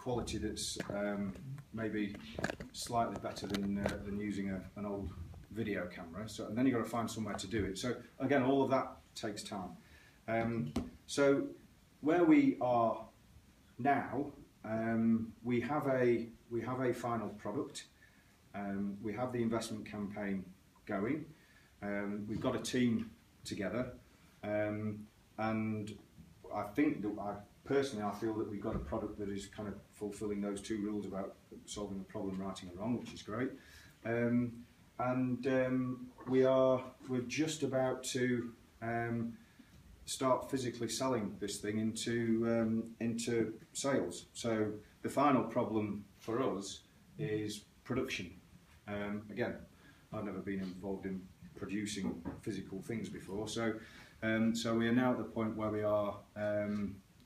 quality that's maybe slightly better than using an old video camera. So, and then you've got to find somewhere to do it. So again, all of that takes time. So where we are now, we have a final product. We have the investment campaign going. We've got a team together, and I think that personally I feel that we've got a product that is kind of fulfilling those two rules about solving a problem, righting a wrong, which is great. We're just about to start physically selling this thing into sales. So the final problem for us is production. Again, I've never been involved in producing physical things before, so we are now at the point where we are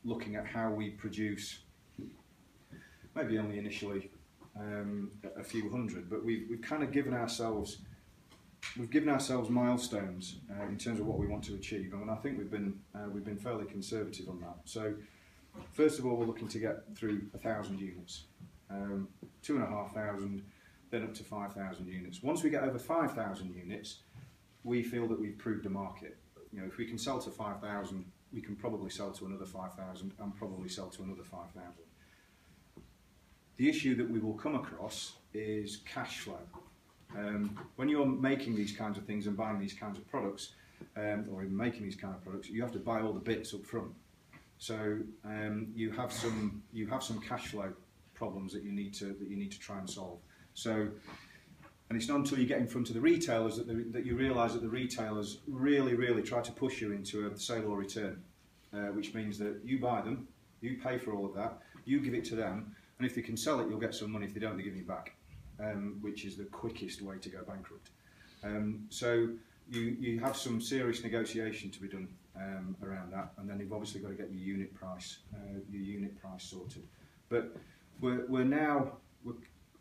looking at how we produce, maybe only initially a few hundred, but we've kind of given ourselves milestones in terms of what we want to achieve, and I think we've been fairly conservative on that. So first of all, we're looking to get through 1,000 units, 2,500, then up to 5,000 units. Once we get over 5,000 units, we feel that we've proved the market. You know, if we can sell to 5,000, we can probably sell to another 5,000 and probably sell to another 5,000. The issue that we will come across is cash flow. When you're making these kinds of things and buying these kinds of products, or even making these kind of products, you have to buy all the bits up front. So you have some cash flow problems that you need to try and solve. So, and it's not until you get in front of the retailers that you realise that the retailers really try to push you into a sale or return, which means that you buy them, you pay for all of that, you give it to them, and if they can sell it, you'll get some money. If they don't, they give you back, which is the quickest way to go bankrupt. So you have some serious negotiation to be done around that, and then you've obviously got to get your unit price sorted. But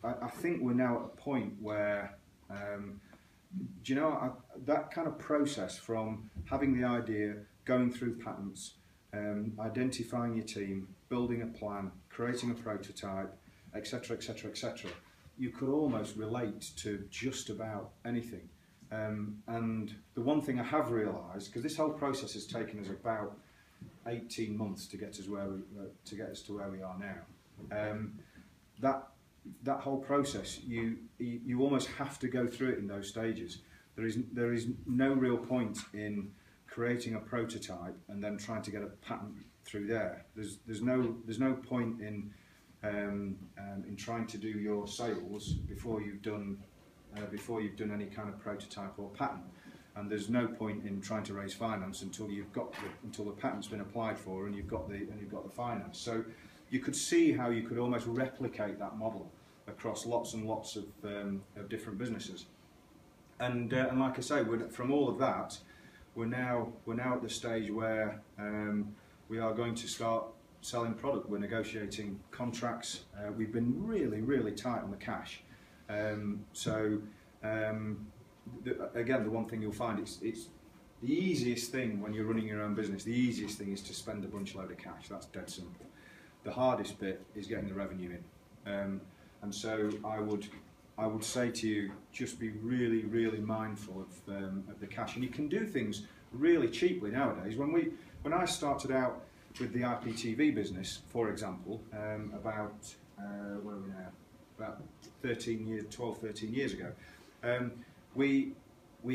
I think we're now at a point where, do you know, that kind of process from having the idea, going through patents, identifying your team, building a plan, creating a prototype, etc., etc., etc., you could almost relate to just about anything. And the one thing I have realised, because this whole process has taken us about 18 months to get us to where we are now, that whole process, you almost have to go through it in those stages. There is no real point in creating a prototype and then trying to get a patent through there. There's no point in trying to do your sales before you've done any kind of prototype or patent, and there's no point in trying to raise finance until the patent's been applied for and you've got the finance. So you could see how you could almost replicate that model across lots and lots of different businesses. And like I say, from all of that, we're now at the stage where we are going to start selling product. We're negotiating contracts. We've been really tight on the cash. Again, the one thing you'll find, it's the easiest thing when you're running your own business. The easiest thing is to spend a bunch load of cash. That's dead simple. The hardest bit is getting the revenue in. And so I would say to you, just be really mindful of the cash. And you can do things really cheaply nowadays. When I started out with the IPTV business, for example, about where are we now? About 12, 13 years ago, we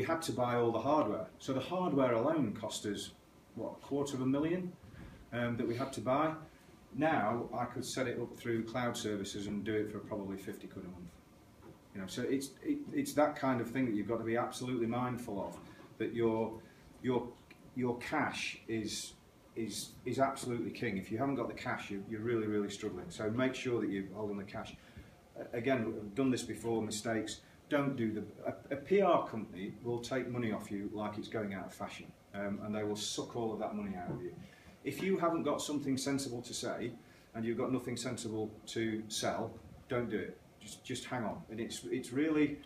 had to buy all the hardware. So the hardware alone cost us, what, $250,000 that we had to buy. Now I could set it up through cloud services and do it for probably 50 quid a month. You know, so it's that kind of thing that you've got to be absolutely mindful of. That your cash is absolutely king. If you haven't got the cash, you're really struggling. So make sure that you hold on the cash. Again, I've done this before. Mistakes. Don't do a PR company will take money off you like it's going out of fashion, and they will suck all of that money out of you. If you haven't got something sensible to say and you've got nothing sensible to sell, don't do it. Just hang on. And it's really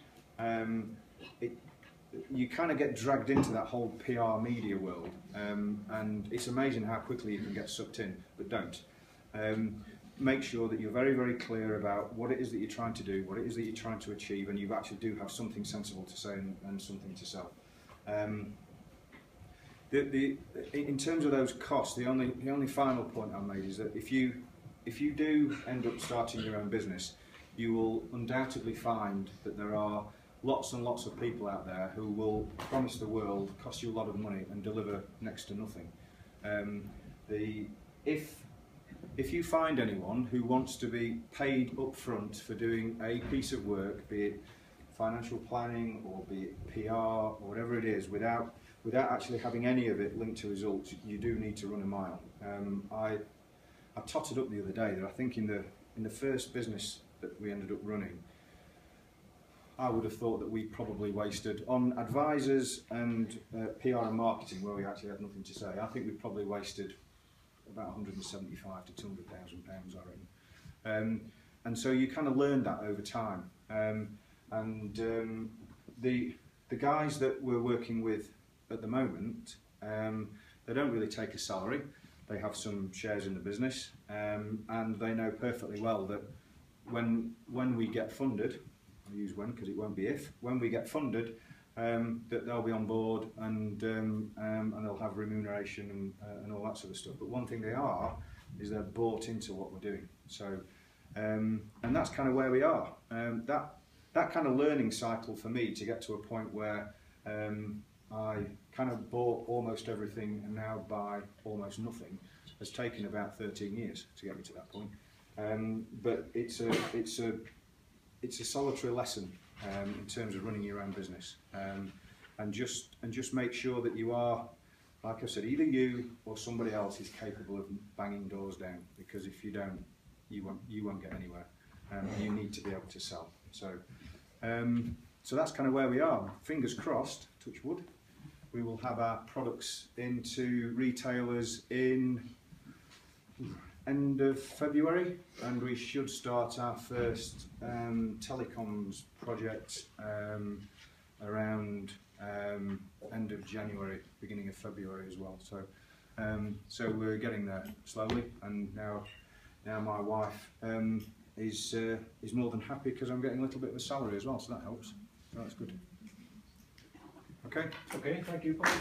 you kind of get dragged into that whole PR media world, and it's amazing how quickly you can get sucked in. But don't. make sure that you're very, very clear about what it is that you're trying to do, what it is that you're trying to achieve, and you actually do have something sensible to say and something to sell. In terms of those costs, the only final point I made is that if you do end up starting your own business, you will undoubtedly find that there are lots and lots of people out there who will promise the world, cost you a lot of money, and deliver next to nothing. If you find anyone who wants to be paid up front for doing a piece of work, be it financial planning or be it PR or whatever it is, without actually having any of it linked to results, you do need to run a mile. I totted up the other day that I think in the first business that we ended up running, I would have thought that we probably wasted, on advisors and PR and marketing, where we actually had nothing to say, I think we probably wasted about 175 to 200,000 pounds, I reckon. And so you kind of learn that over time. The guys that we're working with at the moment, they don't really take a salary. They have some shares in the business, and they know perfectly well that when we get funded, I'll use when because it won't be if, when we get funded, that they'll be on board and they'll have remuneration and all that sort of stuff. But one thing they are is they're bought into what we're doing. So, and that's kind of where we are. That kind of learning cycle for me to get to a point where I kind of bought almost everything and now buy almost nothing has taken about 13 years to get me to that point. But it's a solitary lesson in terms of running your own business, and just make sure that you are, like I said, either you or somebody else is capable of banging doors down, because if you don't, you won't get anywhere. You need to be able to sell. So that's kind of where we are. Fingers crossed, touch wood, we will have our products into retailers in end of February, and we should start our first telecoms project around end of January, beginning of February as well. So we're getting there slowly, and now my wife is more than happy because I'm getting a little bit of a salary as well, so that helps. So that's good. Okay. Okay, thank you, Paul.